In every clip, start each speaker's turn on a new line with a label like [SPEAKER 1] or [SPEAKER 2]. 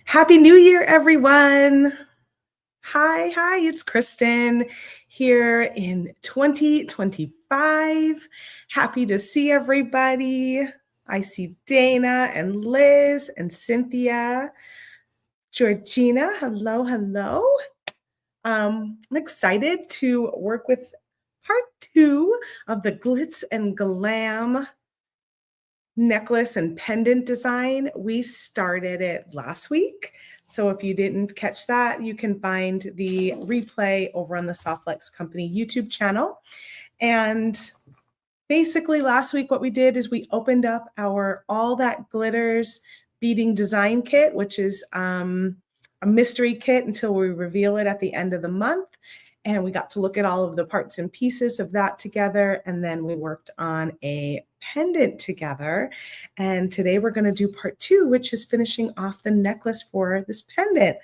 [SPEAKER 1] Happy New Year, everyone. Hi, it's Kristen here in 2025. Happy to see everybody. I see Dana and Liz and Cynthia. Georgina, hello. I'm excited to work with part 2 of the Glitz and Glam necklace and pendant design. We started it last week. So if you didn't catch that, you can find the replay over on the Softlex Company YouTube channel. And basically last week, what we did is we opened up our All That Glitters beading design kit, which is a mystery kit until we reveal it at the end of the month. And we got to look at all of the parts and pieces of that together. And then we worked on a pendant together. And today we're going to do part 2, which is finishing off the necklace for this pendant.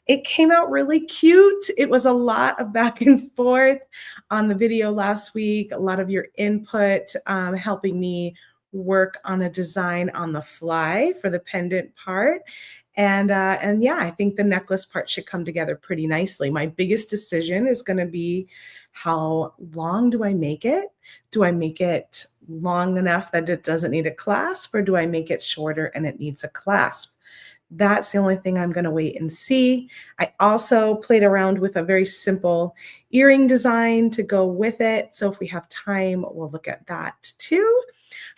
[SPEAKER 1] It came out really cute. It was a lot of back and forth on the video last week, a lot of your input helping me work on a design on the fly for the pendant part. And yeah, I think the necklace part should come together pretty nicely. My biggest decision is going to be, how long do I make it? Do I make it long enough that it doesn't need a clasp, or do I make it shorter and it needs a clasp? That's the only thing I'm going to wait and see. I also played around with a very simple earring design to go with it. So if we have time, we'll look at that too.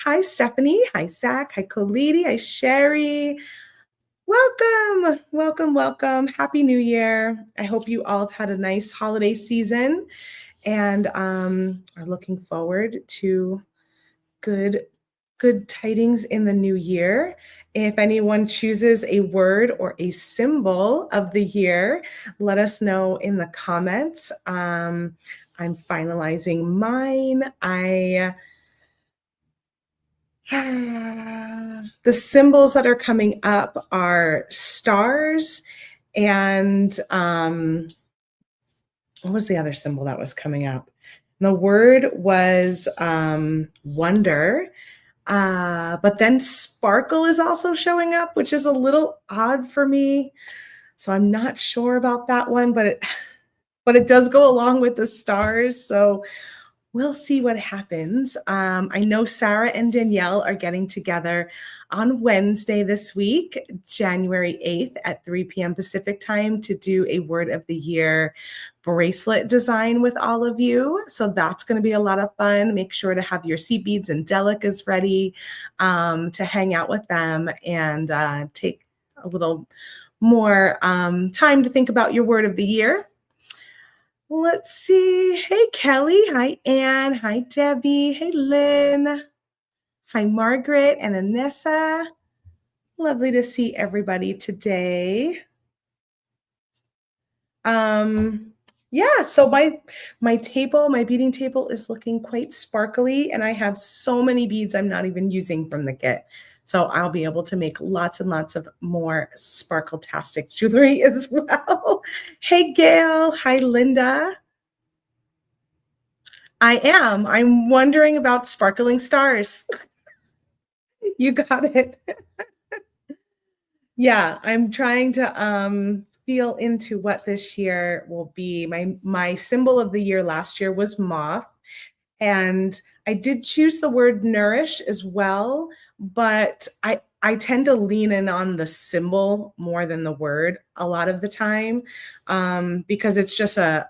[SPEAKER 1] Hi, Stephanie. Hi, Zach. Hi, Colidi. Hi, Sherry. Welcome. Happy New Year. I hope you all have had a nice holiday season and are looking forward to good tidings in the new year. If anyone chooses a word or a symbol of the year, let us know in the comments. I'm finalizing mine. The symbols that are coming up are stars and what was the other symbol that was coming up? The word was wonder, but then sparkle is also showing up, which is a little odd for me. So I'm not sure about that one, but it does go along with the stars. So we'll see what happens. I know Sarah and Danielle are getting together on Wednesday this week, January 8th at 3 p.m. Pacific time, to do a Word of the Year bracelet design with all of you. So that's going to be a lot of fun. Make sure to have your seed beads and delicas ready to hang out with them and take a little more time to think about your Word of the Year. Let's see. Hey, Kelly. Hi, Anne. Hi, Debbie. Hey, Lynn. Hi, Margaret and Anessa. Lovely to see everybody today. Yeah, so my beading table is looking quite sparkly, and I have so many beads I'm not even using from the kit. So I'll be able to make lots and lots of more sparkle-tastic jewelry as well. Hey, Gail. Hi, Linda. I am. I'm wondering about sparkling stars. You got it. Yeah, I'm trying to feel into what this year will be. My symbol of the year last year was moth. And I did choose the word nourish as well, but I tend to lean in on the symbol more than the word a lot of the time because it's just an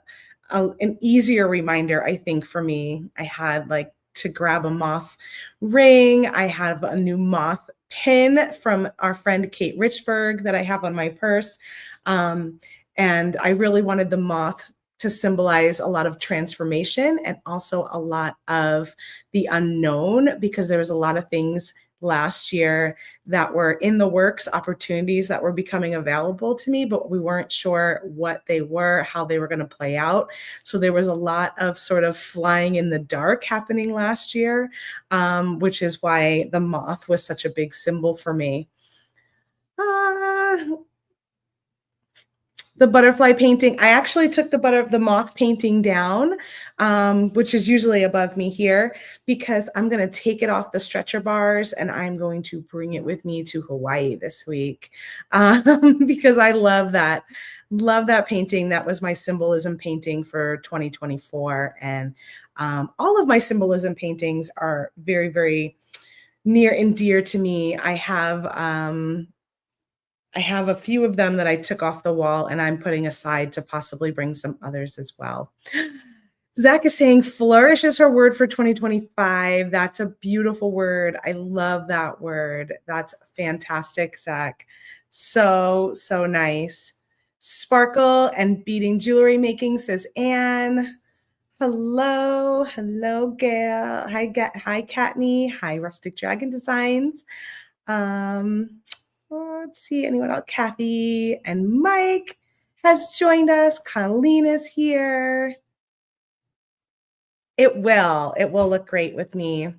[SPEAKER 1] easier reminder, I think, for me. I had like to grab a moth ring. I have a new moth pin from our friend Kate Richburg that I have on my purse. And I really wanted the moth to symbolize a lot of transformation and also a lot of the unknown, because there was a lot of things last year that were in the works, opportunities that were becoming available to me, but we weren't sure what they were, how they were going to play out. So there was a lot of sort of flying in the dark happening last year, which is why the moth was such a big symbol for me. the butterfly painting. I actually took the moth painting down, which is usually above me here, because I'm going to take it off the stretcher bars and I'm going to bring it with me to Hawaii this week, because I love that. Love that painting. That was my symbolism painting for 2024. And all of my symbolism paintings are very, very near and dear to me. I have a few of them that I took off the wall and I'm putting aside to possibly bring some others as well. Zach is saying flourish is her word for 2025. That's a beautiful word. I love that word. That's fantastic, Zach. So, so nice. Sparkle and beading jewelry making, says Anne. Hello, hello, Gail. Hi, hi, Katney. Hi, Rustic Dragon Designs. Let's see, anyone else? Kathy and Mike has joined us. Colleen is here. It will look great with me.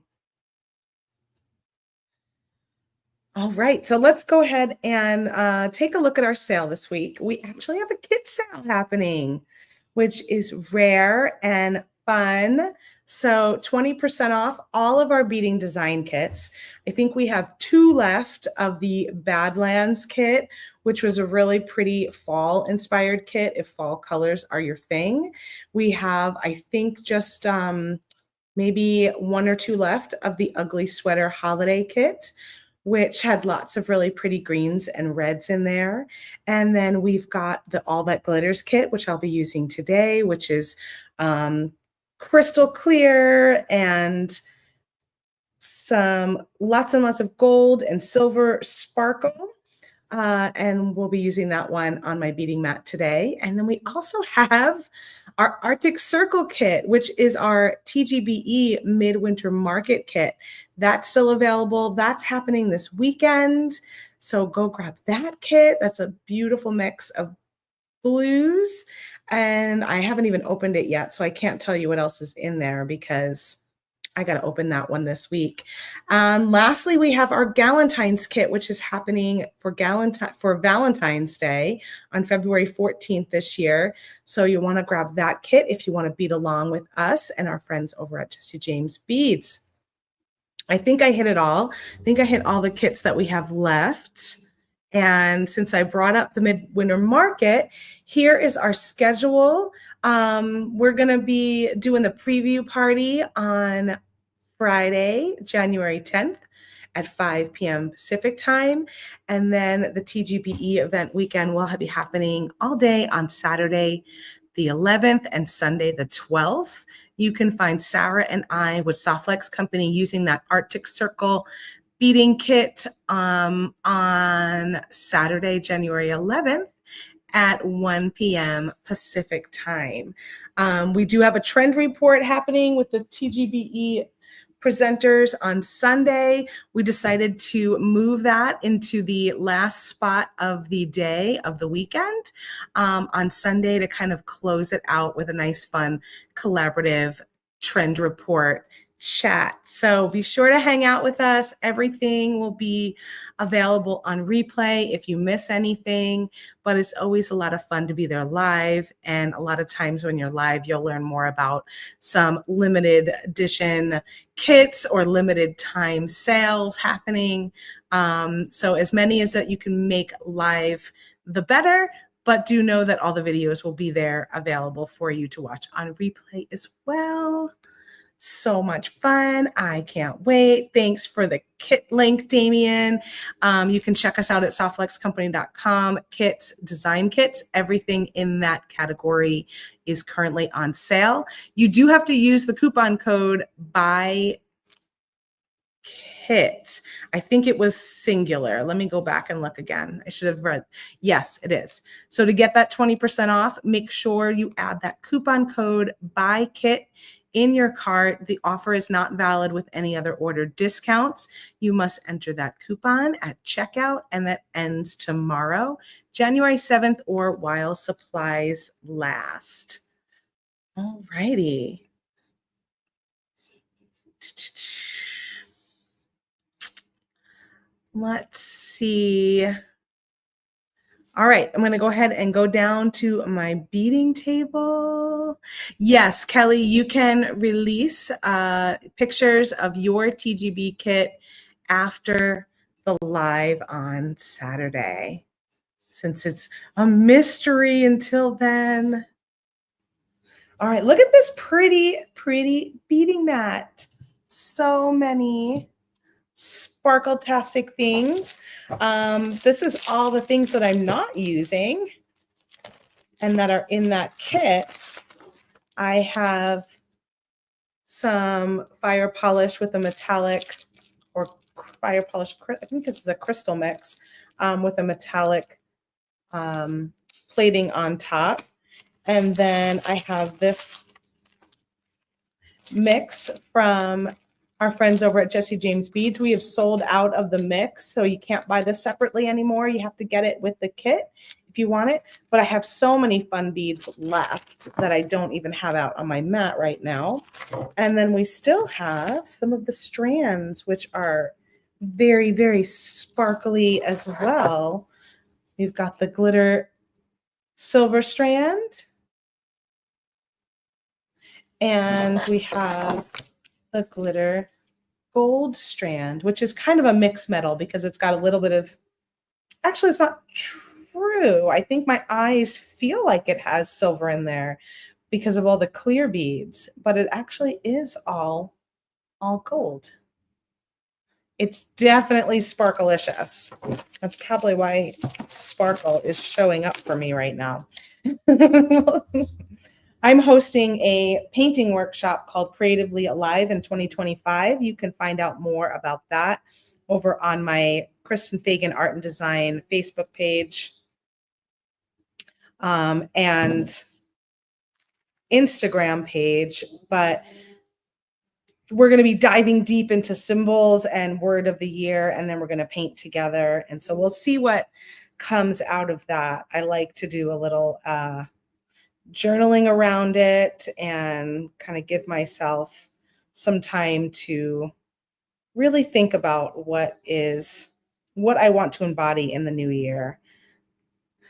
[SPEAKER 1] All right, so let's go ahead and take a look at our sale this week. We actually have a kit sale happening, which is rare and fun. So 20% off all of our beading design kits. I think we have 2 left of the Badlands kit, which was a really pretty fall inspired kit if fall colors are your thing. We have, I think, just maybe 1 or 2 left of the Ugly Sweater holiday kit, which had lots of really pretty greens and reds in there. And then we've got the All That Glitters kit, which I'll be using today, which is crystal clear and some lots and lots of gold and silver sparkle. And we'll be using that one on my beading mat today. And then we also have our Arctic Circle kit, which is our TGBE Midwinter Market kit. That's still available. That's happening this weekend. So go grab that kit. That's a beautiful mix of blues. And I haven't even opened it yet, so I can't tell you what else is in there because I got to open that one this week. Lastly, we have our Galentine's kit, which is happening for Valentine's Day on February 14th this year. So you want to grab that kit if you want to bead along with us and our friends over at Jesse James Beads. I think I hit it all. I think I hit all the kits that we have left. And since I brought up the Midwinter Market, here is our schedule. We're going to be doing the preview party on Friday, January 10th at 5 p.m. Pacific time. And then the TGBE event weekend will be happening all day on Saturday, the 11th and Sunday, the 12th. You can find Sarah and I with Softlex Company using that Arctic Circle beading kit on Saturday, January 11th at 1 p.m. Pacific time. We do have a trend report happening with the TGBE presenters on Sunday. We decided to move that into the last spot of the day of the weekend on Sunday to kind of close it out with a nice, fun, collaborative trend report chat. So be sure to hang out with us. Everything will be available on replay if you miss anything, but it's always a lot of fun to be there live. And a lot of times when you're live, you'll learn more about some limited edition kits or limited time sales happening. So as many as that you can make live, the better. But do know that all the videos will be there available for you to watch on replay as well. So much fun. I can't wait. Thanks for the kit link, Damien. You can check us out at softlexcompany.com. Kits, design kits, everything in that category is currently on sale. You do have to use the coupon code BUY KIT. I think it was singular. Let me go back and look again. I should have read. Yes, it is. So to get that 20% off, make sure you add that coupon code BUY KIT in your cart. The offer is not valid with any other order discounts. You must enter that coupon at checkout, and that ends tomorrow, January 7th, or while supplies last. All righty. Let's see. All right, I'm going to go ahead and go down to my beading table. Yes, Kelly, you can release pictures of your TGB kit after the live on Saturday, since it's a mystery until then. All right, look at this pretty, pretty beading mat. So many sparkle-tastic things. This is all the things that I'm not using and that are in that kit. I have some fire polish with a metallic, or fire polish, I think this is a crystal mix with a metallic plating on top. And then I have this mix from our friends over at Jesse James Beads. We have sold out of the mix, so you can't buy this separately anymore. You have to get it with the kit if you want it. But I have so many fun beads left that I don't even have out on my mat right now. And then we still have some of the strands, which are very, very sparkly as well. We've got the glitter silver strand. And we have the glitter gold strand, which is kind of a mixed metal because it's got a little bit of, actually it's not true. I think my eyes feel like it has silver in there because of all the clear beads, but it actually is all gold. It's definitely sparkalicious. That's probably why sparkle is showing up for me right now. I'm hosting a painting workshop called Creatively Alive in 2025. You can find out more about that over on my Kristen Fagan Art and Design Facebook page and Instagram page. But we're going to be diving deep into symbols and word of the year, and then we're going to paint together. And so we'll see what comes out of that. I like to do a little journaling around it and kind of give myself some time to really think about what I want to embody in the new year.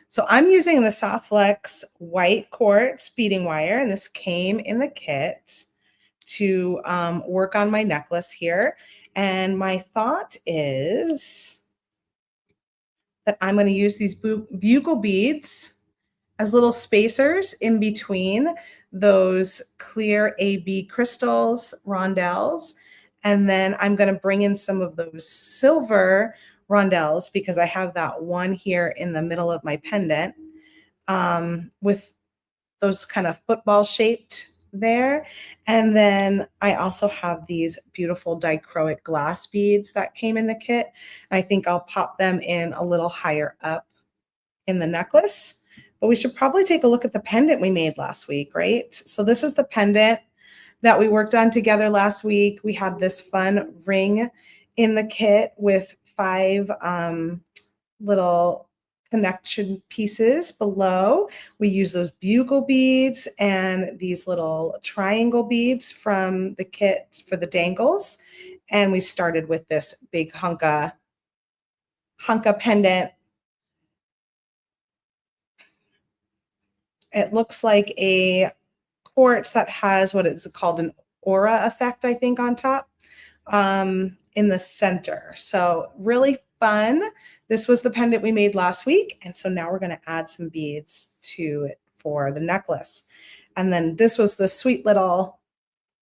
[SPEAKER 1] So I'm using the Soft Flex white quartz beading wire, and this came in the kit to work on my necklace here. And my thought is that I'm going to use these bugle beads as little spacers in between those clear AB crystals, rondelles. And then I'm going to bring in some of those silver rondelles because I have that one here in the middle of my pendant with those kind of football shaped there. And then I also have these beautiful dichroic glass beads that came in the kit. I think I'll pop them in a little higher up in the necklace. But we should probably take a look at the pendant we made last week, right? So this is the pendant that we worked on together last week. We had this fun ring in the kit with 5 little connection pieces below. We use those bugle beads and these little triangle beads from the kit for the dangles. And we started with this big hunka pendant. It looks like a quartz that has what is called an aura effect, I think, on top in the center. So really fun. This was the pendant we made last week. And so now we're going to add some beads to it for the necklace. And then this was the sweet little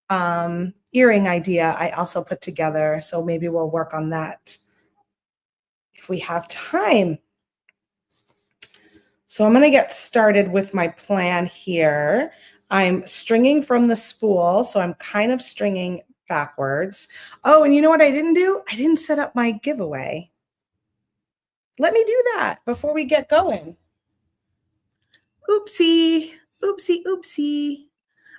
[SPEAKER 1] earring idea I also put together. So maybe we'll work on that if we have time. So I'm going to get started with my plan here. I'm stringing from the spool, so I'm kind of stringing backwards. Oh, and you know what I didn't do? I didn't set up my giveaway. Let me do that before we get going. Oopsie, oopsie, oopsie.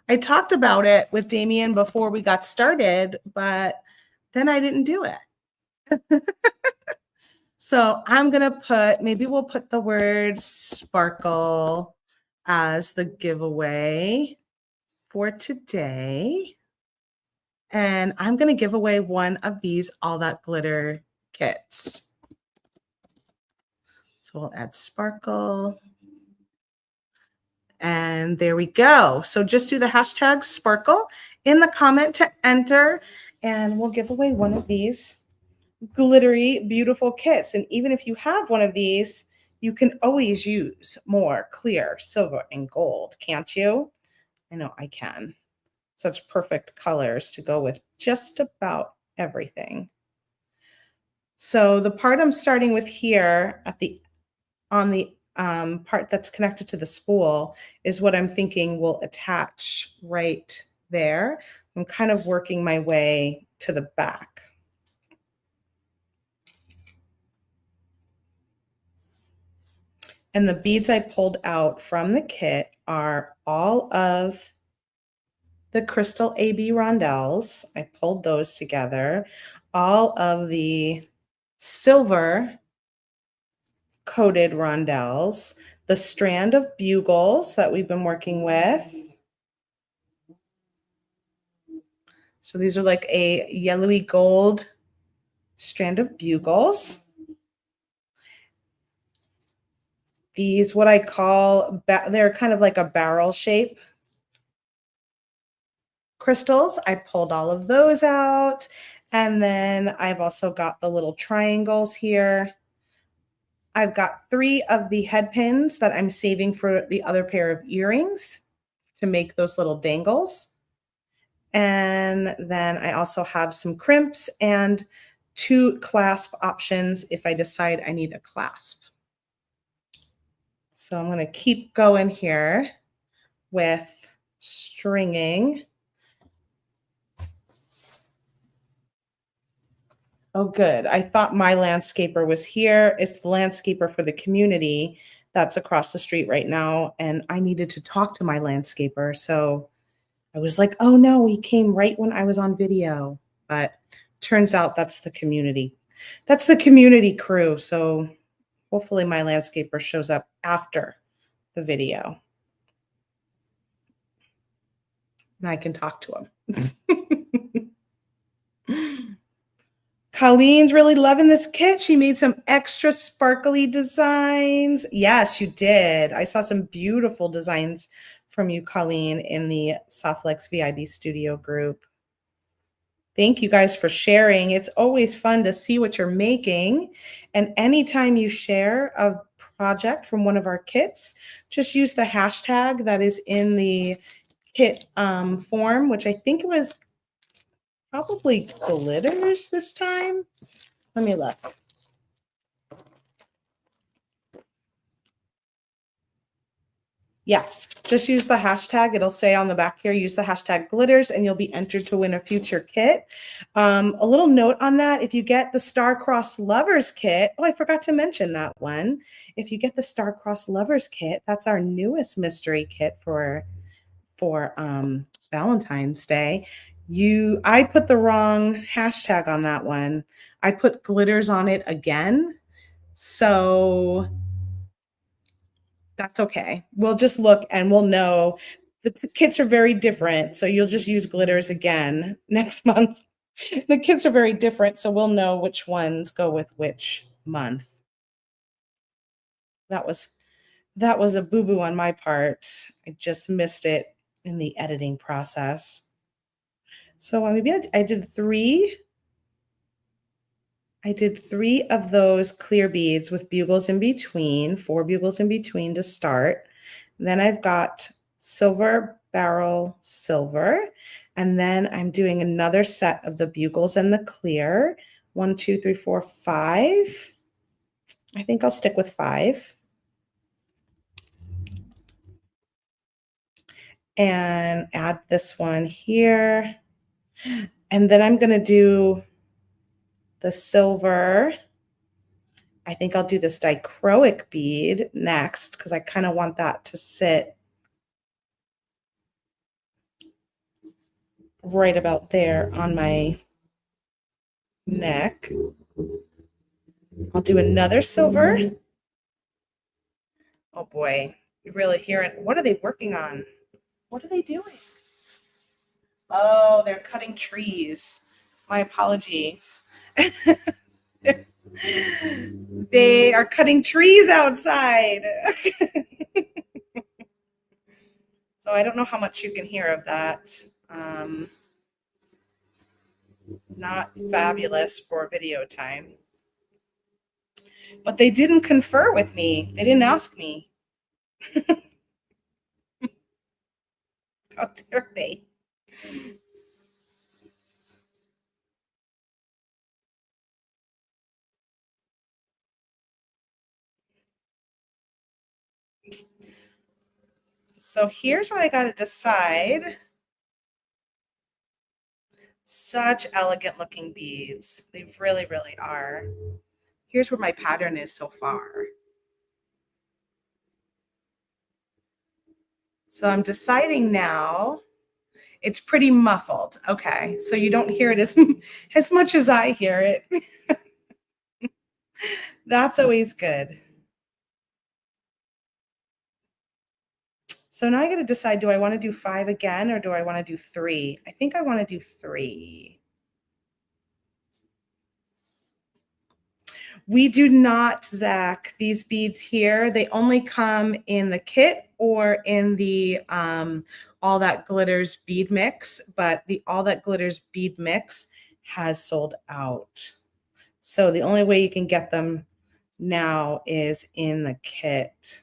[SPEAKER 1] I talked about it with Damien before we got started, but then I didn't do it. So I'm going to maybe we'll put the word sparkle as the giveaway for today. And I'm going to give away one of these All That Glitter kits. So So we'll add sparkle. And there we go. So just do the hashtag sparkle in the comment to enter, and we'll give away one of these glittery, beautiful kits. And even if you have one of these, you can always use more clear silver and gold, can't you? I know I can. Such perfect colors to go with just about everything. So the part I'm starting with here on the part that's connected to the spool is what I'm thinking will attach right there. I'm kind of working my way to the back. And the beads I pulled out from the kit are all of the crystal AB rondelles. I pulled those together. All of the silver coated rondelles, the strand of bugles that we've been working with. So these are like a yellowy gold strand of bugles. These, what I call, they're kind of like a barrel shape crystals. I pulled all of those out. And then I've also got the little triangles here. I've got 3 of the head pins that I'm saving for the other pair of earrings to make those little dangles. And then I also have some crimps and 2 clasp options if I decide I need a clasp. So I'm going to keep going here with stringing. Oh, good. I thought my landscaper was here. It's the landscaper for the community that's across the street right now. And I needed to talk to my landscaper. So I was like, oh no, he came right when I was on video. But turns out that's the community. That's the community crew. So hopefully my landscaper shows up after the video. And I can talk to him. Colleen's really loving this kit. She made some extra sparkly designs. Yes, you did. I saw some beautiful designs from you, Colleen, in the Softlex VIB Studio group. Thank you guys for sharing. It's always fun to see what you're making. And anytime you share a project from one of our kits, just use the hashtag that is in the kit form, which I think it was probably glitters this time. Let me look. Yeah, just use the hashtag. It'll say on the back here, use the hashtag glitters, and you'll be entered to win a future kit. A little note on that, if you get the Star-Crossed Lovers kit, oh, I forgot to mention that one. If you get the Star-Crossed Lovers kit, that's our newest mystery kit for Valentine's Day. I put the wrong hashtag on that one. I put glitters on it again. So that's okay. We'll just look and we'll know. The kits are very different. So you'll just use glitters again next month. The kits are very different. So we'll know which ones go with which month. That was a boo-boo on my part. I just missed it in the editing process. So maybe I did 3. I did 3 of those clear beads with bugles in between, 4 bugles in between to start. Then I've got silver barrel silver. And then I'm doing another set of the bugles and the clear. 1, 2, 3, 4, 5. I think I'll stick with 5. And add this one here. And then I'm going to do the silver. I think I'll do this dichroic bead next because I kind of want that to sit right about there on my neck. I'll do another silver. Oh boy, you really hear it. What are they working on? What are they doing? Oh, they're cutting trees. My apologies. They are cutting trees outside. So I don't know how much you can hear of that. Not fabulous for video time. But they didn't confer with me. They didn't ask me. How dare they? So here's what I got to decide. Such elegant looking beads. They really, really are. Here's where my pattern is so far. So I'm deciding now. It's pretty muffled. Okay, so you don't hear it as much as I hear it. That's always good. So now I got to decide, do I want to do 5 again or do I want to do 3? I think I want to do 3. We do not, Zach. These beads here, they only come in the kit or in the All That Glitters bead mix, but the All That Glitters bead mix has sold out. So the only way you can get them now is in the kit.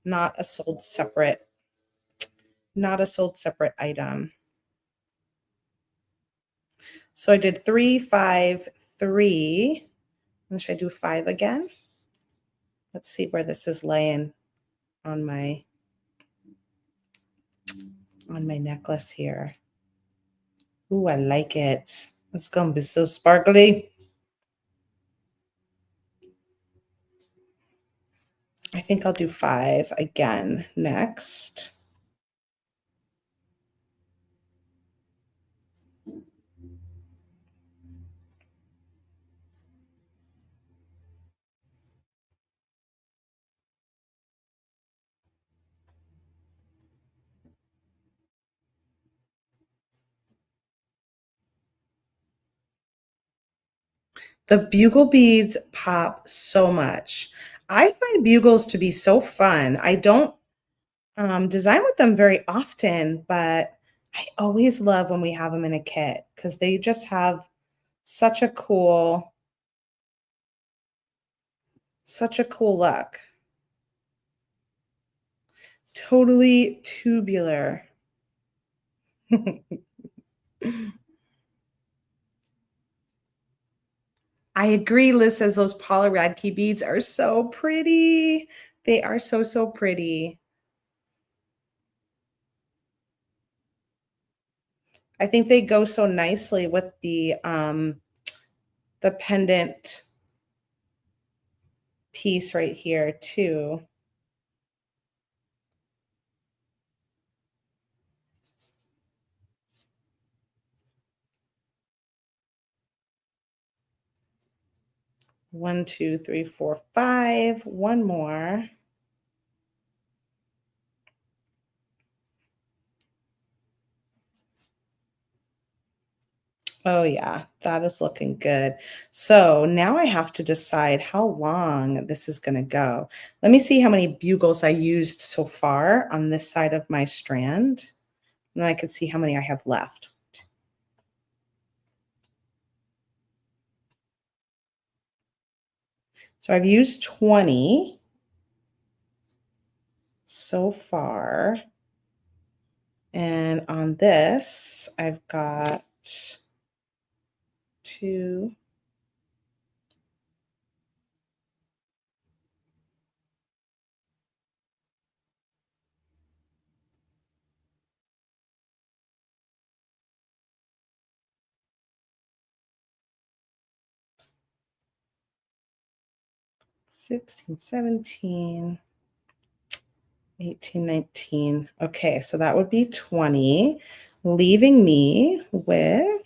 [SPEAKER 1] Not a sold separate item. So I did 3, 5, 3. And should I do 5 again? Let's see where this is laying on my necklace here. Ooh, I like it. It's gonna be so sparkly. I think I'll do 5 again next. The bugle beads pop so much. I find bugles to be so fun. I don't design with them very often, but I always love when we have them in a kit because they just have such a cool look. Totally tubular. I agree. Liz says those Paula Radke beads are so pretty. They are so, so pretty. I think they go so nicely with the pendant piece right here too. One, two, three, four, 5. One more. Oh yeah, that is looking good. So now I have to decide how long this is going to go. Let me see how many bugles I used so far on this side of my strand. And then I can see how many I have left. So I've used 20 so far. And on this, I've got 2. $16, $17, $18, $19. Okay, so that would be 20, leaving me with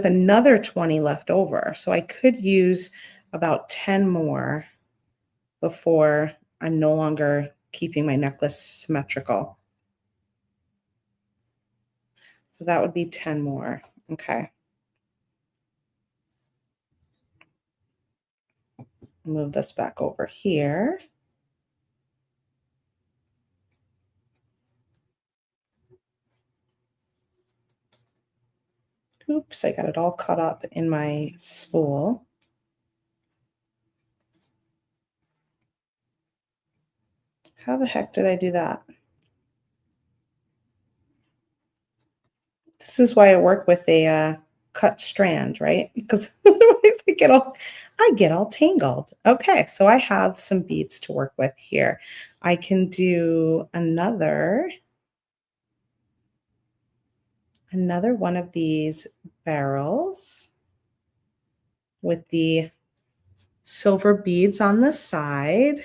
[SPEAKER 1] another 20 left over. So I could use about 10 more before I'm no longer keeping my necklace symmetrical. So that would be 10 more. Okay. Move this back over here. Oops, I got it all caught up in my spool. How the heck did I do that? This is why I work with a cut strand, right? Because otherwise I get all tangled. Okay, so I have some beads to work with here. I can do another one of these barrels with the silver beads on the side.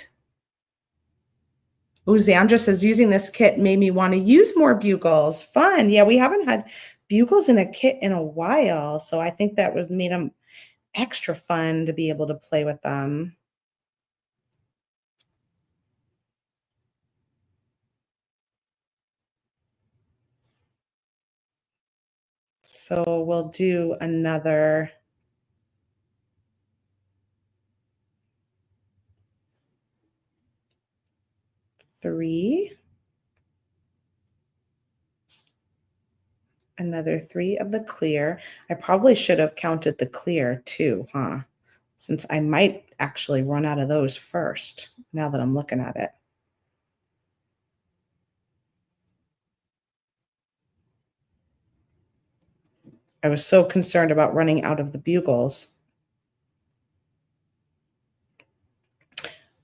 [SPEAKER 1] Oh, Zandra says using this kit made me want to use more bugles. Fun. Yeah, we haven't had bugles in a kit in a while, so I think that was made them extra fun to be able to play with them. So we'll do another 3. Another 3 of the clear. I probably should have counted the clear too, huh? Since I might actually run out of those first, now that I'm looking at it. I was so concerned about running out of the bugles.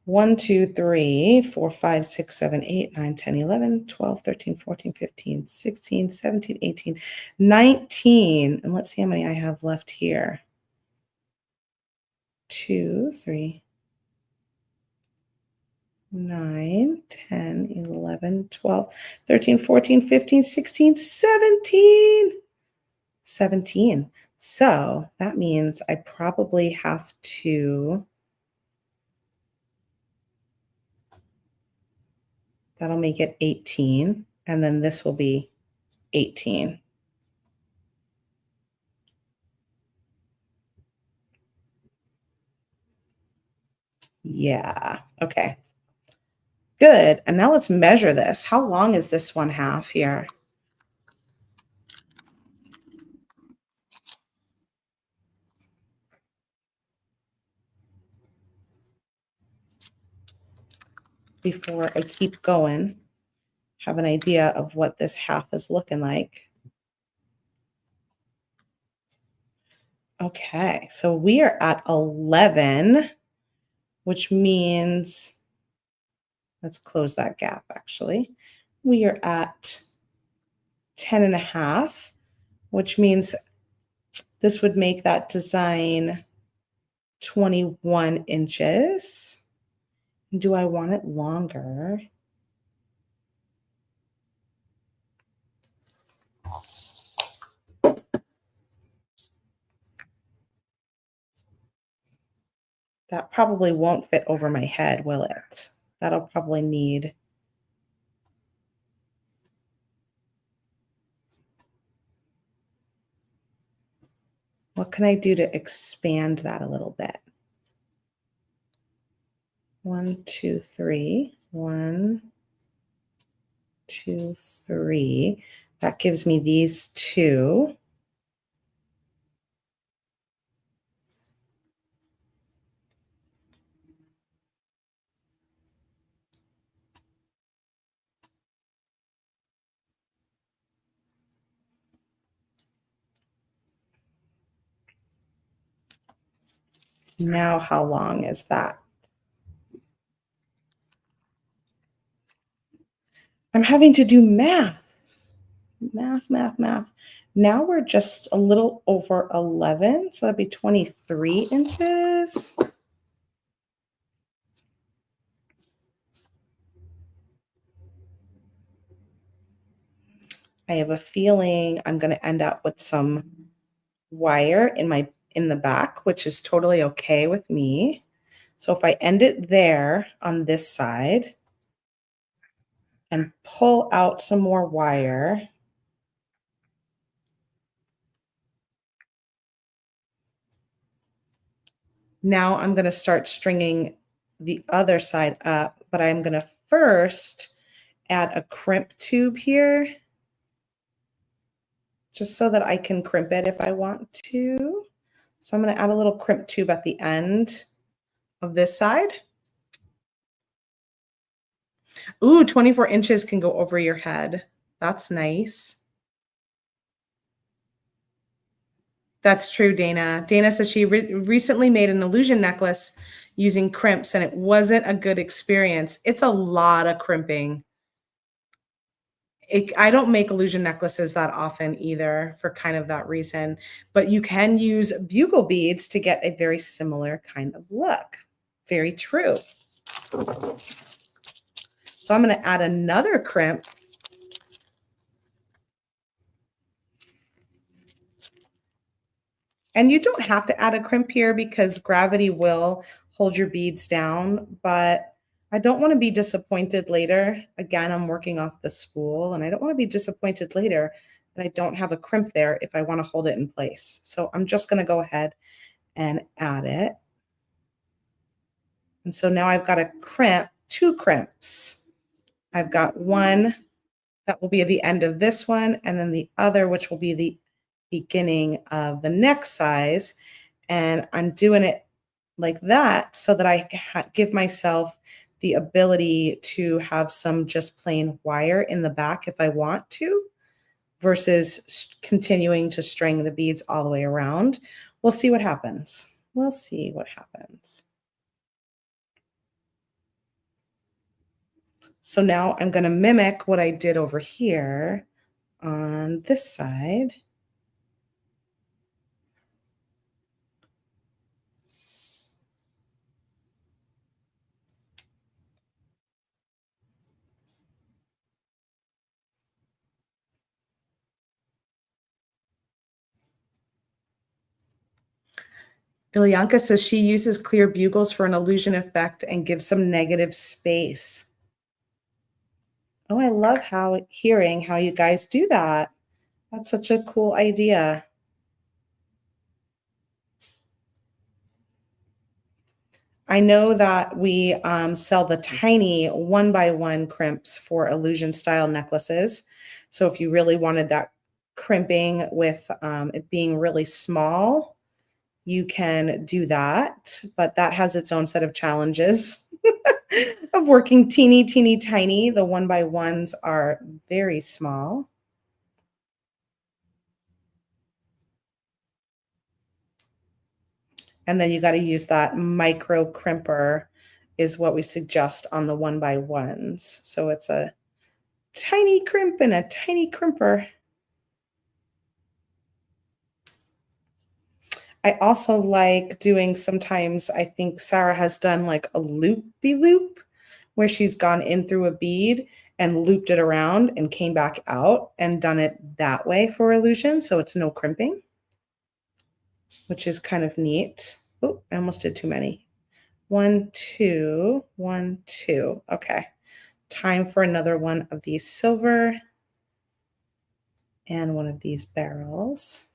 [SPEAKER 1] 1, 2, 3, 4, 5, 6, 7, 8, 9, 10, 11, 12, 13, 14, 15, 16, 17, 18, 19. And let's see how many I have left here. 2, 3, 9, 10, 11, 12, 13, 14, 15, 16, 17. 17. So that means I probably have to, that'll make it 18. And then this will be 18. Yeah. Okay. Good. And now let's measure this. How long is this 1/2 here? Before I keep going, have an idea of what this half is looking like. Okay, so we are at 11, which means, let's close that gap actually. We are at 10.5, which means this would make that design 21 inches. Do I want it longer? That probably won't fit over my head, will it? That'll probably need, what can I do to expand that a little bit? 1, 2, 3. 1, 2, 3. That gives me these 2. Now, how long is that? I'm having to do math. Math. Now we're just a little over 11, so that'd be 23 inches. I have a feeling I'm going to end up with some wire in the back, which is totally okay with me. So if I end it there on this side and pull out some more wire, Now I'm going to start stringing the other side up, but I'm going to first add a crimp tube here just so that I can crimp it if I want to. So I'm going to add a little crimp tube at the end of this side. Ooh, 24 inches can go over your head. That's nice. That's true, Dana. Dana says she recently made an illusion necklace using crimps and it wasn't a good experience. It's a lot of crimping. I don't make illusion necklaces that often either for kind of that reason, but you can use bugle beads to get a very similar kind of look. Very true. So I'm going to add another crimp. And you don't have to add a crimp here because gravity will hold your beads down, but I don't want to be disappointed later. Again, I'm working off the spool and I don't want to be disappointed later that I don't have a crimp there if I want to hold it in place. So I'm just going to go ahead and add it. And so now I've got a crimp, 2 crimps. I've got one that will be at the end of this one, and then the other, which will be the beginning of the next size. And I'm doing it like that so that I give myself the ability to have some just plain wire in the back if I want to, versus continuing to string the beads all the way around. We'll see what happens. We'll see what happens. So now I'm going to mimic what I did over here on this side. Ilyanka says she uses clear bugles for an illusion effect and gives some negative space. Oh, I love hearing how you guys do that. That's such a cool idea. I know that we sell the tiny 1x1 crimps for illusion style necklaces. So if you really wanted that crimping with it being really small, you can do that, but that has its own set of challenges of working teeny, teeny, tiny. The 1x1s are very small. And then you got to use that micro crimper is what we suggest on the 1x1s. So it's a tiny crimp and a tiny crimper. I also like doing sometimes, I think Sarah has done like a loop-de-loop where she's gone in through a bead and looped it around and came back out and done it that way for illusion. So it's no crimping, which is kind of neat. Oh, I almost did too many. 1, 2, 1, 2. Okay. Time for another one of these silver and one of these barrels.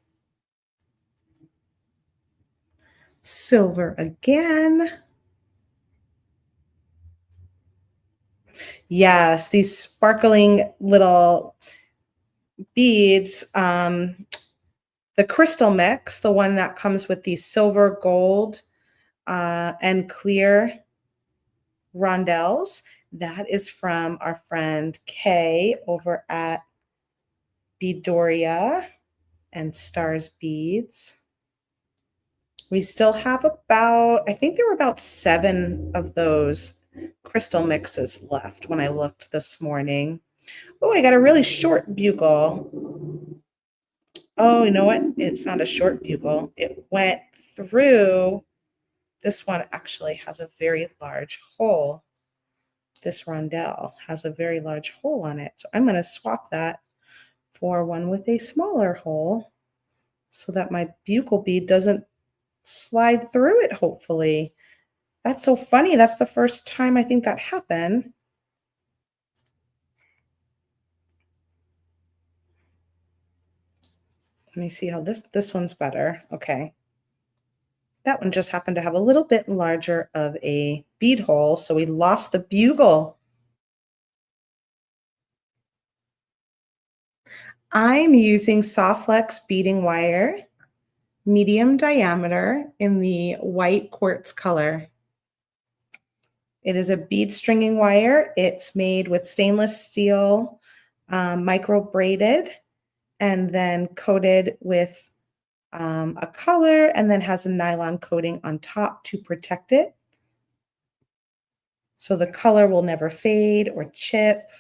[SPEAKER 1] Silver again. Yes, these sparkling little beads. The crystal mix, the one that comes with the silver, gold, and clear rondelles, that is from our friend Kay over at Beadoria and Stars Beads. We still have about, I think there were about 7 of those crystal mixes left when I looked this morning. Oh, I got a really short bugle. Oh, you know what? It's not a short bugle. It went through. This one actually has a very large hole. This rondelle has a very large hole on it. So I'm going to swap that for one with a smaller hole so that my bugle bead doesn't slide through it, hopefully. That's so funny. That's the first time I think that happened. Let me see how this one's better. Okay. That one just happened to have a little bit larger of a bead hole, so we lost the bugle. I'm using Softflex beading wire, medium diameter in the white quartz color. It is a bead stringing wire. It's made with stainless steel, micro braided, and then coated with a color, and then has a nylon coating on top to protect it. So the color will never fade or chip.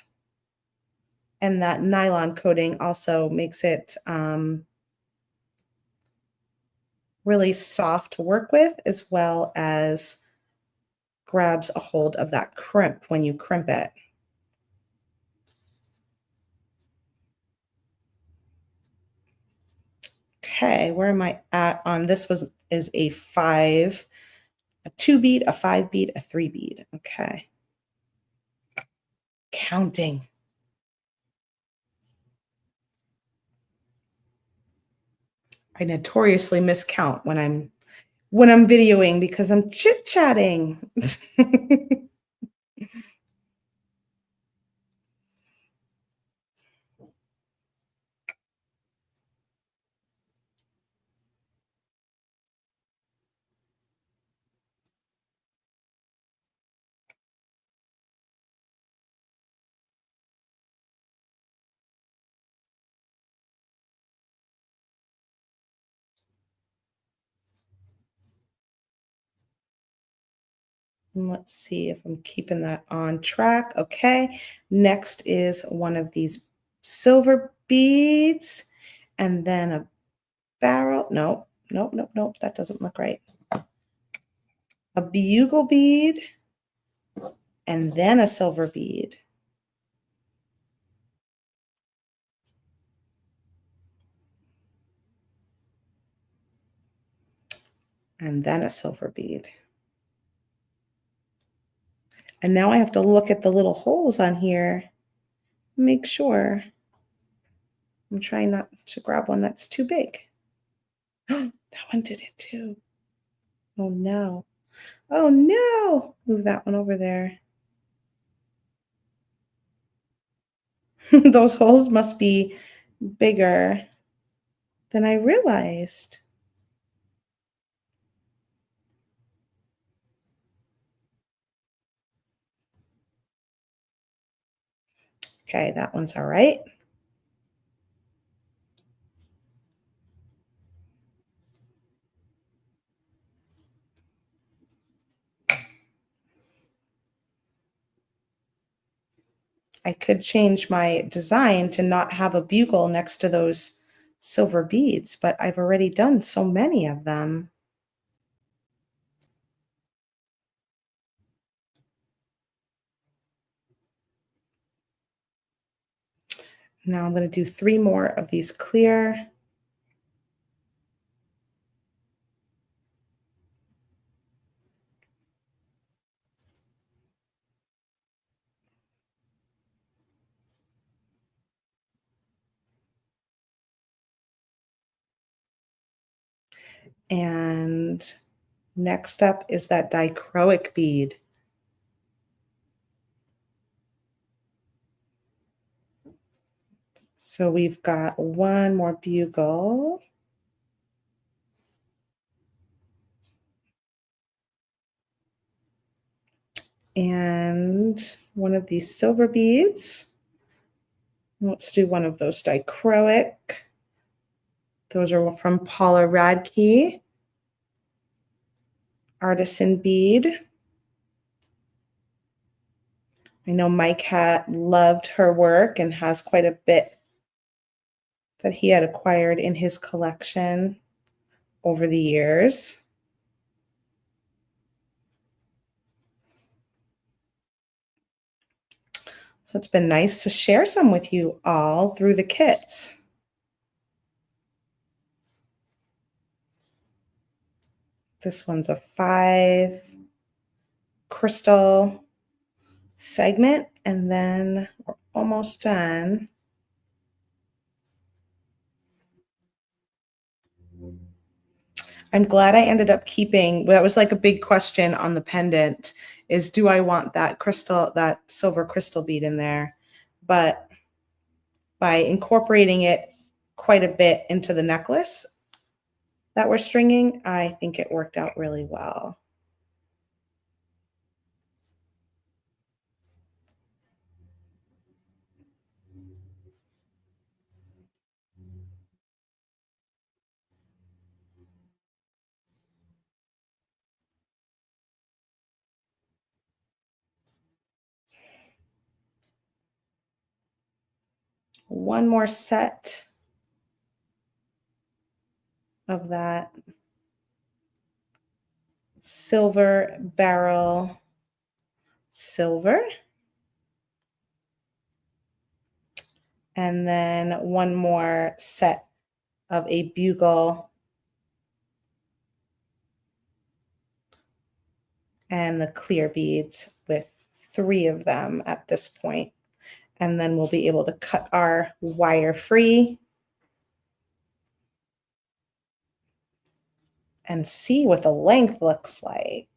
[SPEAKER 1] And that nylon coating also makes it really soft to work with, as well as grabs a hold of that crimp when you crimp it. Okay, where am I at on this? Is a 5, a 2 bead, a 5 bead, a 3 bead. Okay. Counting. I notoriously miscount when I'm videoing because I'm chit-chatting. And let's see if I'm keeping that on track. Okay. Next is one of these silver beads, and then a barrel. Nope, nope, nope, nope. That doesn't look right. A bugle bead, and then a silver bead. And then a silver bead. And now I have to look at the little holes on here, make sure. I'm trying not to grab one that's too big. That one did it too. Oh no. Oh no. Move that one over there. Those holes must be bigger than I realized. Okay, that one's all right. I could change my design to not have a bugle next to those silver beads, but I've already done so many of them. Now I'm going to do 3 more of these clear. And next up is that dichroic bead. So we've got one more bugle. And one of these silver beads. Let's do one of those dichroic. Those are from Paula Radke. Artisan bead. I know Mike had loved her work and has quite a bit that he had acquired in his collection over the years. So it's been nice to share some with you all through the kits. This one's a 5 crystal segment, and then we're almost done. I'm glad I ended up keeping, that was like a big question on the pendant, is do I want that crystal, that silver crystal bead in there? But by incorporating it quite a bit into the necklace that we're stringing, I think it worked out really well. One more set of that silver barrel silver. And then one more set of a bugle and the clear beads, with 3 of them at this point. And then we'll be able to cut our wire free and see what the length looks like.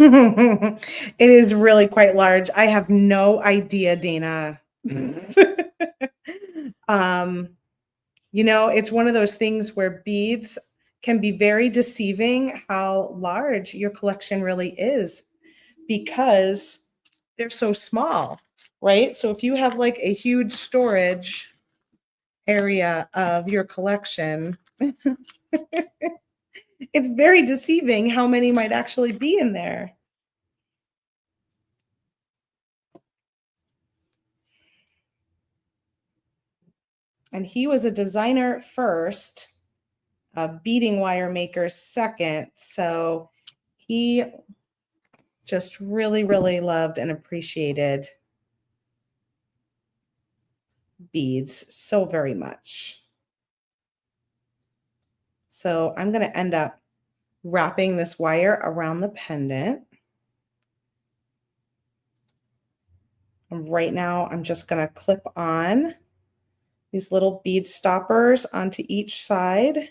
[SPEAKER 1] It is really quite large. I have no idea, Dana. um, it's one of those things where beads can be very deceiving how large your collection really is, because they're so small, right? So if you have like a huge storage area of your collection, it's very deceiving how many might actually be in there. And he was a designer first, a beading wire maker second. So he just really, really loved and appreciated beads so very much. So I'm going to end up wrapping this wire around the pendant. And right now I'm just going to clip on these little bead stoppers onto each side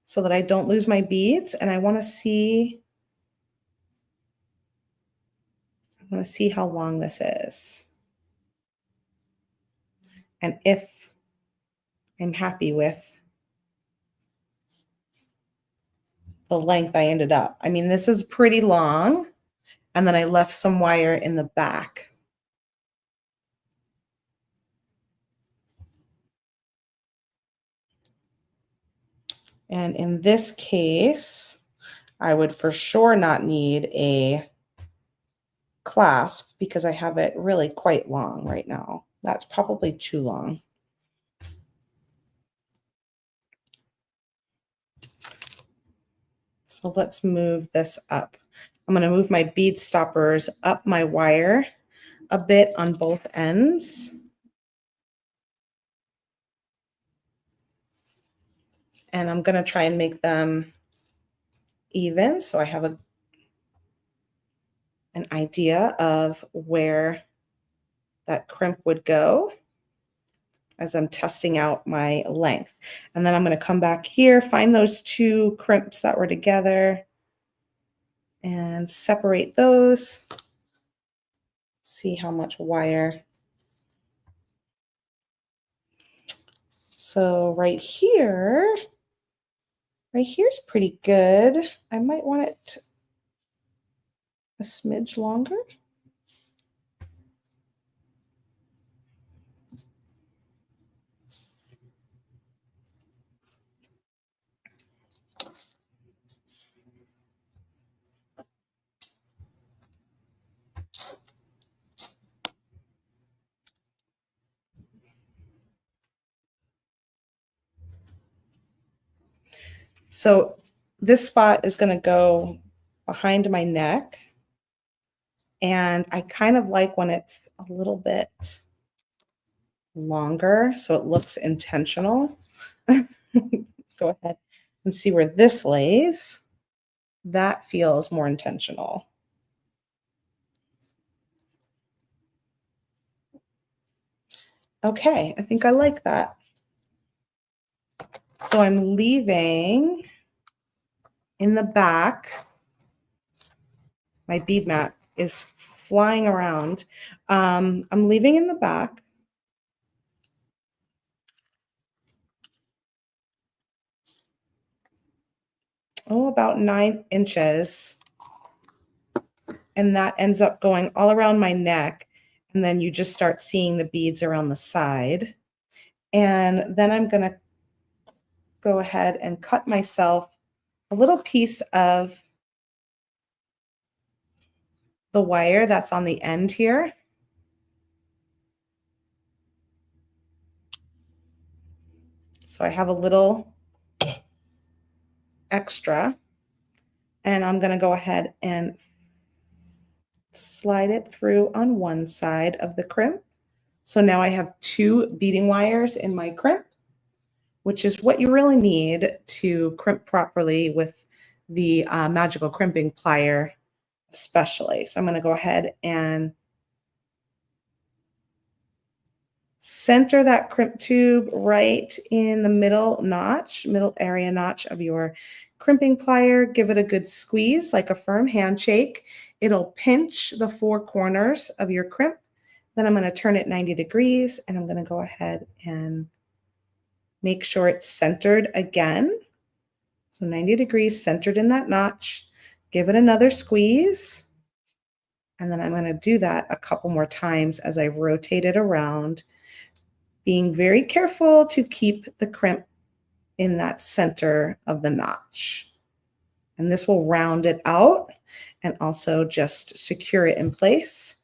[SPEAKER 1] so that I don't lose my beads. And I want to see how long this is, and if I'm happy with the length I ended up. I mean, this is pretty long, and then I left some wire in the back. And in this case, I would for sure not need a clasp because I have it really quite long right now. That's probably too long. So let's move this up. I'm going to move my bead stoppers up my wire a bit on both ends. And I'm going to try and make them even so I have an idea of where that crimp would go as I'm testing out my length. And then I'm going to come back here, find those 2 crimps that were together and separate those. See how much wire. So right here's pretty good. I might want it a smidge longer. So this spot is going to go behind my neck. And I kind of like when it's a little bit longer so it looks intentional. Go ahead and see where this lays. That feels more intentional. Okay, I think I like that. So I'm leaving in the back. My bead mat is flying around. I'm leaving in the back. Oh, about 9 inches. And that ends up going all around my neck. And then you just start seeing the beads around the side. And then I'm going to go ahead and cut myself a little piece of the wire that's on the end here. So I have a little extra, and I'm going to go ahead and slide it through on one side of the crimp. So now I have 2 beading wires in my crimp, which is what you really need to crimp properly with the magical crimping plier especially. So I'm going to go ahead and center that crimp tube right in the middle area notch of your crimping plier. Give it a good squeeze, like a firm handshake. It'll pinch the 4 corners of your crimp. Then I'm going to turn it 90 degrees, and I'm going to go ahead and make sure it's centered again. So 90 degrees, centered in that notch. Give it another squeeze. And then I'm going to do that a couple more times as I rotate it around, being very careful to keep the crimp in that center of the notch. And this will round it out and also just secure it in place.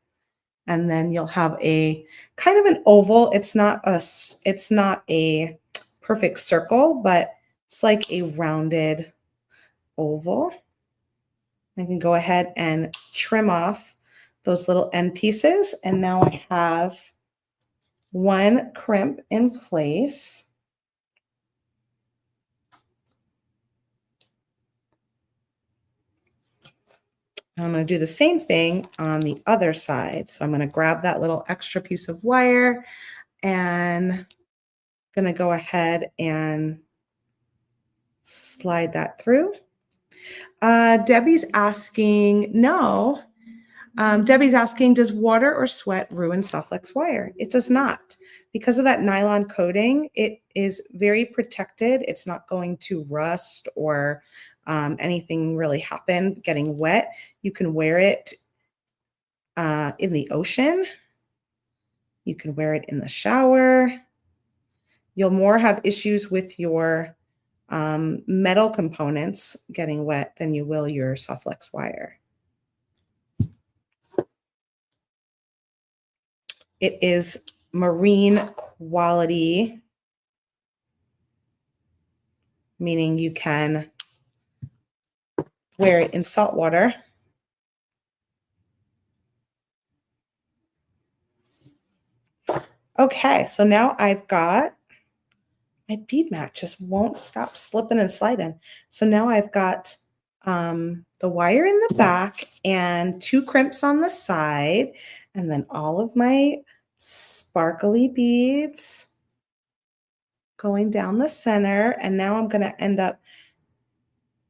[SPEAKER 1] And then you'll have a kind of an oval. It's not a perfect circle, but it's like a rounded oval. I can go ahead and trim off those little end pieces. And now I have 1 crimp in place. I'm going to do the same thing on the other side. So I'm going to grab that little extra piece of wire and going to go ahead and slide that through. Debbie's asking, no. Debbie's asking, does water or sweat ruin Softflex wire? It does not. Because of that nylon coating, it is very protected. It's not going to rust or anything really happen getting wet. You can wear it in the ocean. You can wear it in the shower. You'll more have issues with your metal components getting wet than you will your Softflex wire. It is marine quality, meaning you can wear it in salt water. Okay, so now I've got my bead mat just won't stop slipping and sliding. So now I've got the wire in the back and 2 crimps on the side, and then all of my sparkly beads going down the center. And now I'm going to end up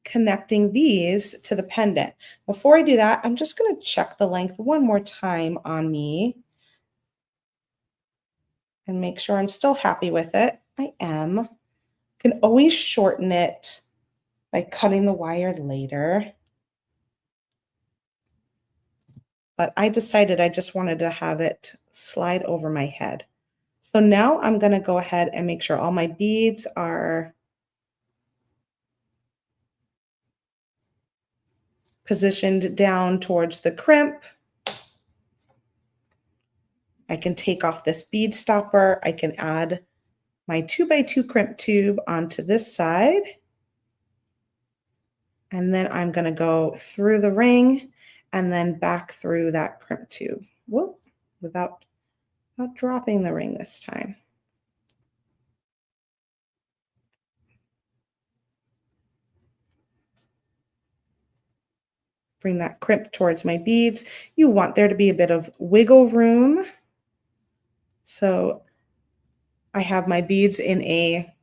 [SPEAKER 1] connecting these to the pendant. Before I do that, I'm just going to check the length one more time on me and make sure I'm still happy with it. I am. You can always shorten it by cutting the wire later. But I decided I just wanted to have it slide over my head. So now I'm going to go ahead and make sure all my beads are positioned down towards the crimp. I can take off this bead stopper. I can add my 2x2 crimp tube onto this side. And then I'm going to go through the ring and then back through that crimp tube. Whoop, without, Not dropping the ring this time. Bring that crimp towards my beads. You want there to be a bit of wiggle room. So I have my beads in a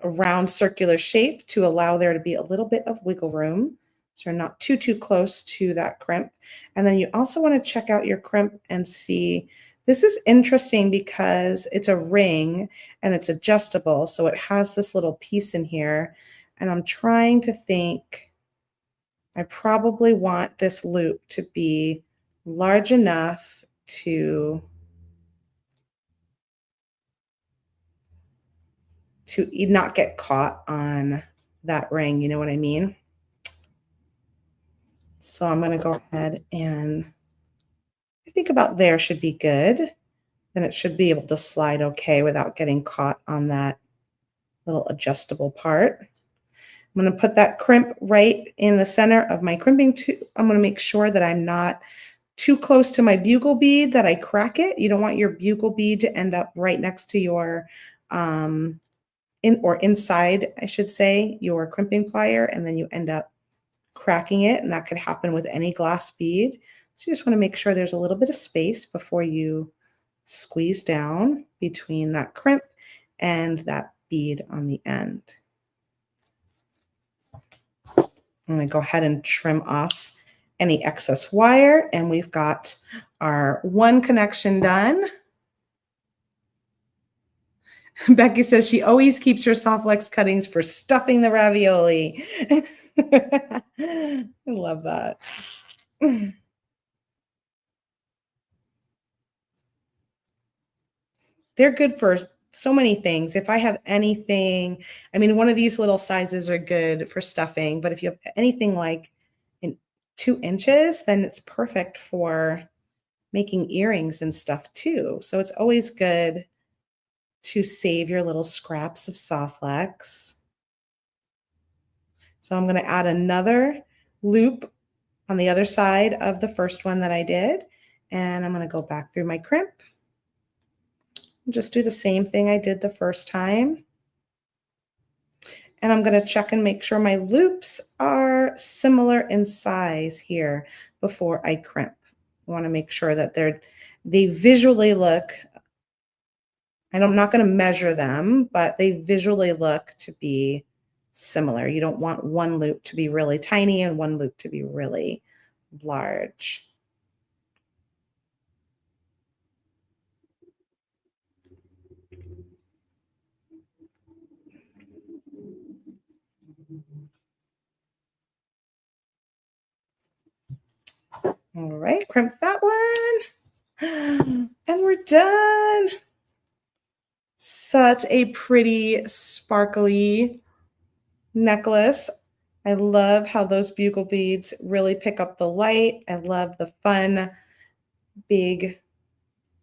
[SPEAKER 1] round circular shape to allow there to be a little bit of wiggle room. So you're not too close to that crimp. And then you also want to check out your crimp and see, this is interesting because it's a ring and it's adjustable. So it has this little piece in here. And I'm trying to think, I probably want this loop to be large enough to not get caught on that ring. You know what I mean? So I'm going to go ahead and I think about there should be good. Then it should be able to slide okay without getting caught on that little adjustable part. I'm going to put that crimp right in the center of my crimping tube. I'm going to make sure that I'm not too close to my bugle bead, that I crack it. You don't want your bugle bead to end up right next to your inside, I should say, your crimping plier, and then you end up cracking it, and that could happen with any glass bead. So you just want to make sure there's a little bit of space before you squeeze down between that crimp and that bead on the end. I'm going to go ahead and trim off any excess wire, and we've got our one connection done. Becky says she always keeps her soft flex cuttings for stuffing the ravioli. I love that. They're good for so many things. If I have anything, I mean, one of these little sizes are good for stuffing, but if you have anything like in 2 inches, then it's perfect for making earrings and stuff too. So it's always good to save your little scraps of soft flex. So I'm going to add another loop on the other side of the first one that I did. And I'm going to go back through my crimp. Just do the same thing I did the first time. And I'm going to check and make sure my loops are similar in size here before I crimp. I want to make sure that they visually look, I'm not going to measure them, but they visually look to be similar. You don't want one loop to be really tiny and one loop to be really large. All right, crimp that one. And we're done. Such a pretty, sparkly necklace. I love how those bugle beads really pick up the light. I love the fun, big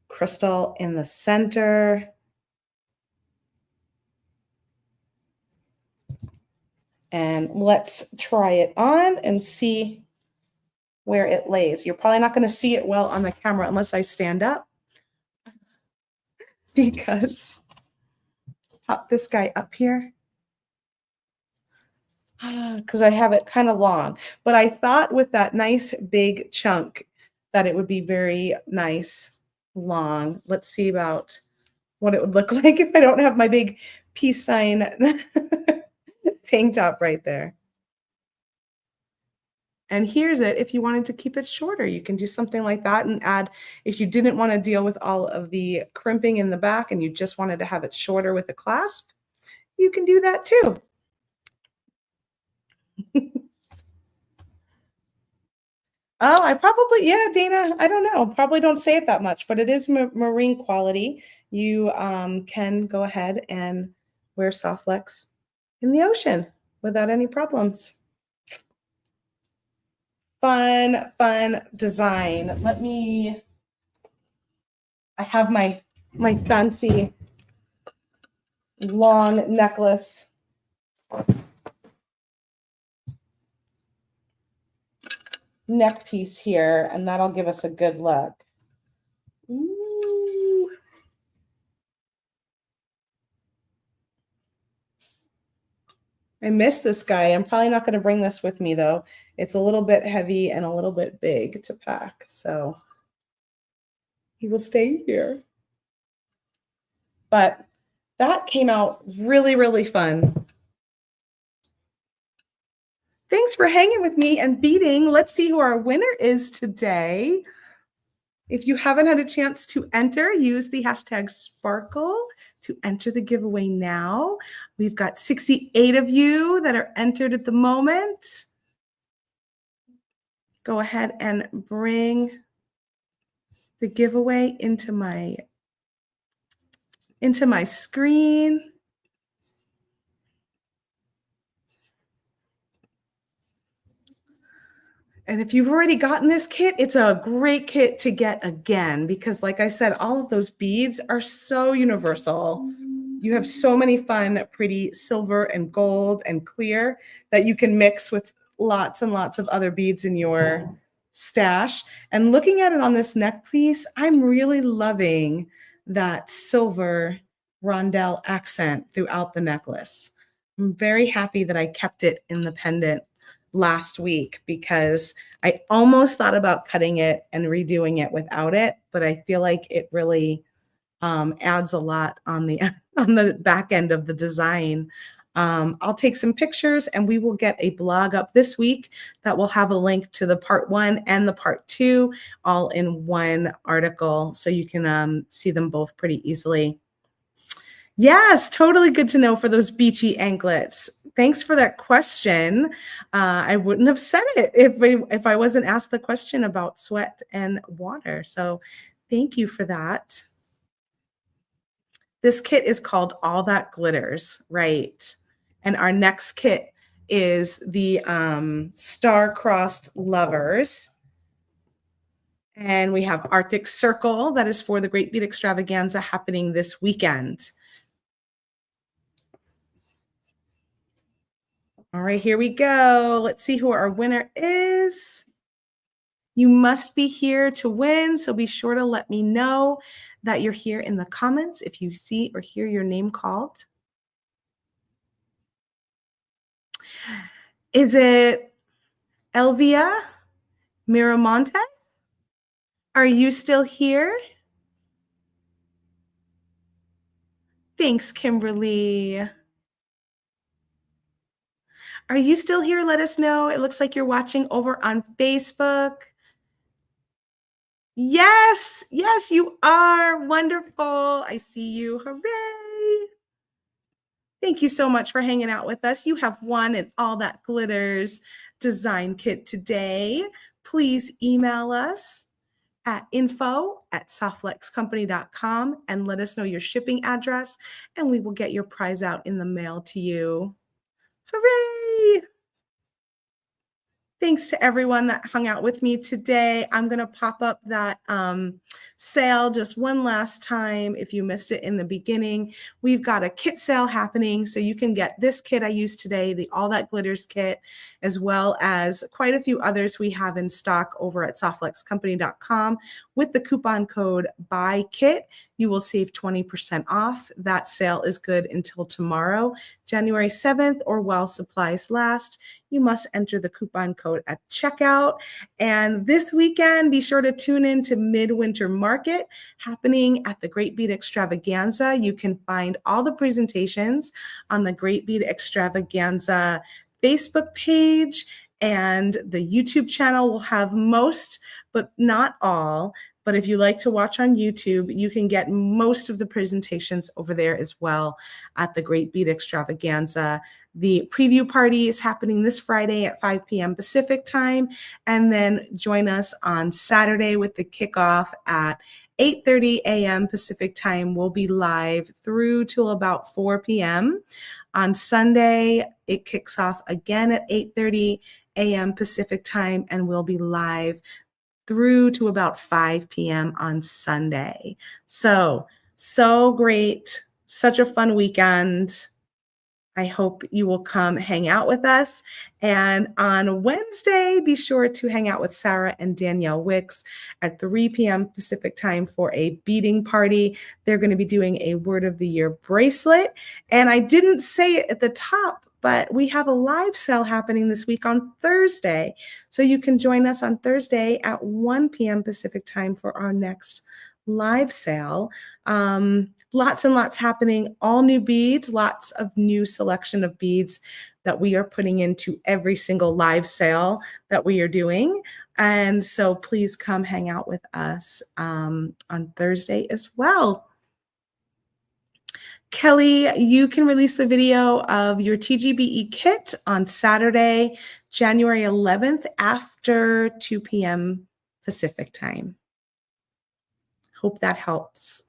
[SPEAKER 1] crystal in the center. And let's try it on and see where it lays. You're probably not going to see it well on the camera unless I stand up, because pop this guy up here because I have it kind of long. But I thought with that nice big chunk that it would be very nice long. Let's see about what it would look like if I don't have my big peace sign tank top right there. And here's it. If you wanted to keep it shorter, you can do something like that and add, if you didn't want to deal with all of the crimping in the back and you just wanted to have it shorter with a clasp, you can do that too. Oh, I probably, yeah, Dana, I don't know. Probably don't say it that much, but it is marine quality. You can go ahead and wear soft flex in the ocean without any problems. Fun design. I have my fancy long necklace neck piece here, and that'll give us a good look. I miss this guy. I'm probably not going to bring this with me though. It's a little bit heavy and a little bit big to pack. So he will stay here. But that came out really, really fun. Thanks for hanging with me and beading. Let's see who our winner is today. If you haven't had a chance to enter, use the hashtag Sparkle to enter the giveaway now. We've got 68 of you that are entered at the moment. Go ahead and bring the giveaway into my screen. And if you've already gotten this kit, it's a great kit to get again because, like I said, all of those beads are so universal. You have so many fun, pretty silver and gold and clear that you can mix with lots and lots of other beads in your stash. And looking at it on this neck piece, I'm really loving that silver rondelle accent throughout the necklace. I'm very happy that I kept it in the pendant last week because I almost thought about cutting it and redoing it without it, but I feel like it really adds a lot on the on the back end of the design. I'll take some pictures and we will get a blog up this week that will have a link to the part 1 and the part 2 all in one article so you can see them both pretty easily. Yes, totally good to know for those beachy anklets. Thanks for that question. I wouldn't have said it if I wasn't asked the question about sweat and water. So thank you for that. This kit is called All That Glitters, right? And our next kit is the Star-Crossed Lovers. And we have Arctic Circle that is for the Great Bead Extravaganza happening this weekend. All right, here we go. Let's see who our winner is. You must be here to win, so be sure to let me know that you're here in the comments if you see or hear your name called. Is it Elvia Miramonte? Are you still here? Thanks, Kimberly. Are you still here? Let us know. It looks like you're watching over on Facebook. Yes, yes, you are. Wonderful. I see you. Hooray. Thank you so much for hanging out with us. You have won an All That Glitters design kit today. Please email us at info@softflexcompany.com and let us know your shipping address, and we will get your prize out in the mail to you. Hooray! Thanks to everyone that hung out with me today. I'm going to pop up that sale just one last time if you missed it in the beginning. We've got a kit sale happening, so you can get this kit I used today, the All That Glitters kit, as well as quite a few others we have in stock over at softflexcompany.com. With the coupon code BUYKIT, you will save 20% off. That sale is good until tomorrow, January 7th, or while supplies last. You must enter the coupon code at checkout. And this weekend, be sure to tune in to Midwinter Market happening at the Great Bead Extravaganza. You can find all the presentations on the Great Bead Extravaganza Facebook page, and the YouTube channel will have most, but not all. But if you like to watch on YouTube, you can get most of the presentations over there as well at the Great Bead Extravaganza. The preview party is happening this Friday at 5 p.m. Pacific time. And then join us on Saturday with the kickoff at 8:30 a.m. Pacific time. We'll be live through till about 4 p.m. On Sunday, it kicks off again at 8:30 a.m. Pacific time, and we'll be live through to about 5 p.m. on Sunday. So great. Such a fun weekend. I hope you will come hang out with us. And on Wednesday, be sure to hang out with Sarah and Danielle Wicks at 3 p.m. Pacific time for a beading party. They're going to be doing a Word of the Year bracelet. And I didn't say it at the top, but we have a live sale happening this week on Thursday. So you can join us on Thursday at 1 p.m. Pacific time for our next live sale. Lots and lots happening, all new beads, lots of new selection of beads that we are putting into every single live sale that we are doing. And so please come hang out with us on Thursday as well. Kelly, you can release the video of your TGBE kit on Saturday, January 11th after 2 p.m. Pacific time. Hope that helps.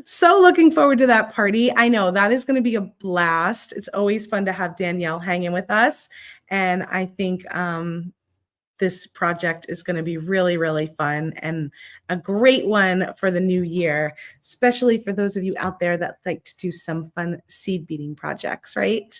[SPEAKER 1] So looking forward to that party. I know that is going to be a blast. It's always fun to have Danielle hanging with us. And I think this project is going to be really, really fun and a great one for the new year, especially for those of you out there that like to do some fun seed beading projects, right?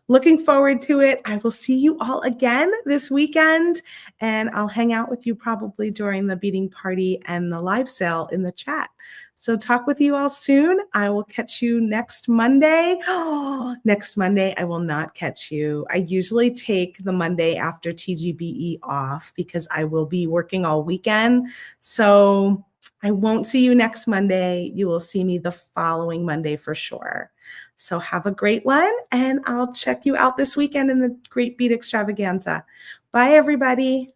[SPEAKER 1] Looking forward to it. I will see you all again this weekend, and I'll hang out with you probably during the beading party and the live sale in the chat. So talk with you all soon. I will catch you next Monday. Oh, next Monday, I will not catch you. I usually take the Monday after TGBE off because I will be working all weekend. So I won't see you next Monday. You will see me the following Monday for sure. So have a great one, and I'll check you out this weekend in the Great Bead Extravaganza. Bye, everybody.